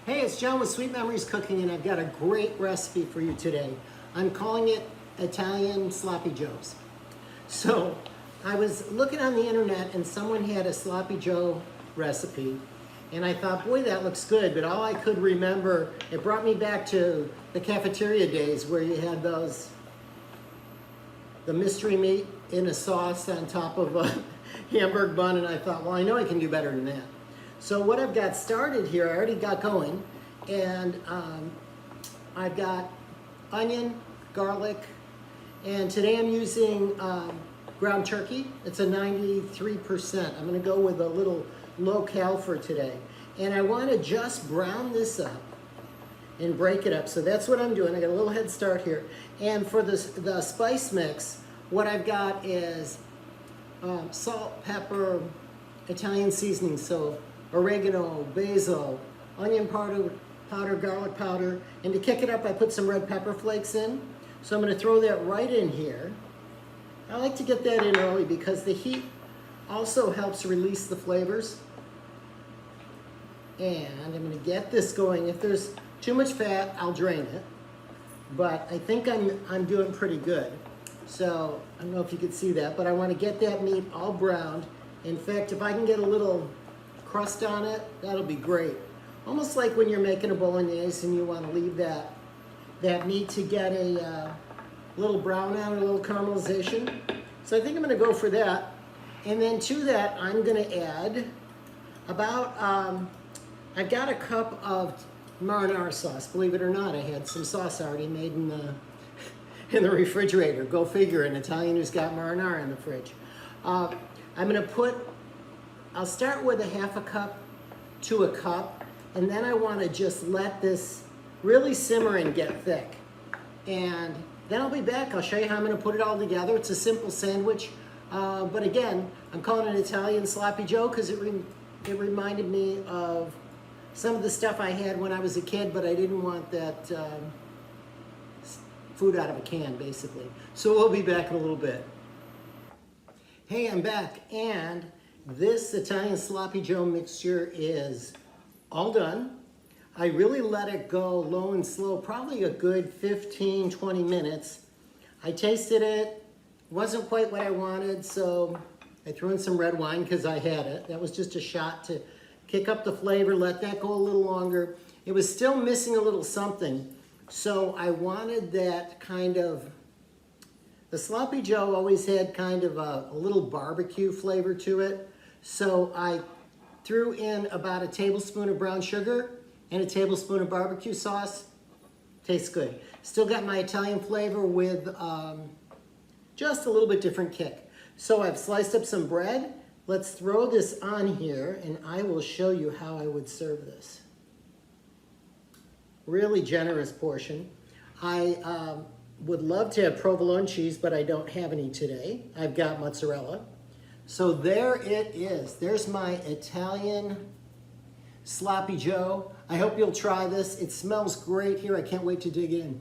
Hey, it's John with Sweet Memories Cooking, and I've got a great recipe for you today. I'm calling it Italian Sloppy Joes. So, I was looking on the internet and someone had a Sloppy Joe recipe, and I thought, boy, that looks good, but all I could remember, it brought me back to the cafeteria days where you had the mystery meat in a sauce on top of a hamburger bun, and I thought, well, I know I can do better than that. So what I've got started here, I already got going, and I've got onion, garlic, and today I'm using ground turkey. It's a 93%. I'm gonna go with a little low-cal for today. And I wanna just brown this up and break it up. So that's what I'm doing. I got a little head start here. And for the spice mix, what I've got is salt, pepper, Italian seasoning, so oregano, basil, onion powder, garlic powder, and to kick it up I put some red pepper flakes in. So I'm going to throw that right in here. I like to get that in early because the heat also helps release the flavors. And I'm going to get this going. If there's too much fat, I'll drain it. But I think I'm doing pretty good. So I don't know if you can see that, but I want to get that meat all browned. In fact, if I can get a little crust on it, that'll be great. Almost like when you're making a bolognese and you want to leave that meat to get a little brown on it, a little caramelization. So I think I'm going to go for that. And then to that, I'm going to add about, I've got a cup of marinara sauce. Believe it or not, I had some sauce already made in the refrigerator. Go figure, an Italian who's got marinara in the fridge. I'm going to I'll start with a half a cup to a cup, and then I want to just let this really simmer and get thick. And then I'll be back. I'll show you how I'm going to put it all together. It's a simple sandwich, but again, I'm calling it Italian Sloppy Joe because it reminded me of some of the stuff I had when I was a kid, but I didn't want that food out of a can, basically. So we'll be back in a little bit. Hey, I'm back, and this Italian Sloppy Joe mixture is all done. I really let it go low and slow, probably a good 15, 20 minutes. I tasted it, wasn't quite what I wanted, so I threw in some red wine because I had it. That was just a shot to kick up the flavor, let that go a little longer. It was still missing a little something, so I wanted that kind of, the Sloppy Joe always had kind of a little barbecue flavor to it. So I threw in about a tablespoon of brown sugar and a tablespoon of barbecue sauce. Tastes good. Still got my Italian flavor with just a little bit different kick. So I've sliced up some bread. Let's throw this on here and I will show you how I would serve this. Really generous portion. I would love to have provolone cheese, but I don't have any today. I've got mozzarella. So there it is. There's my Italian Sloppy Joe. I hope you'll try this. It smells great here. I can't wait to dig in.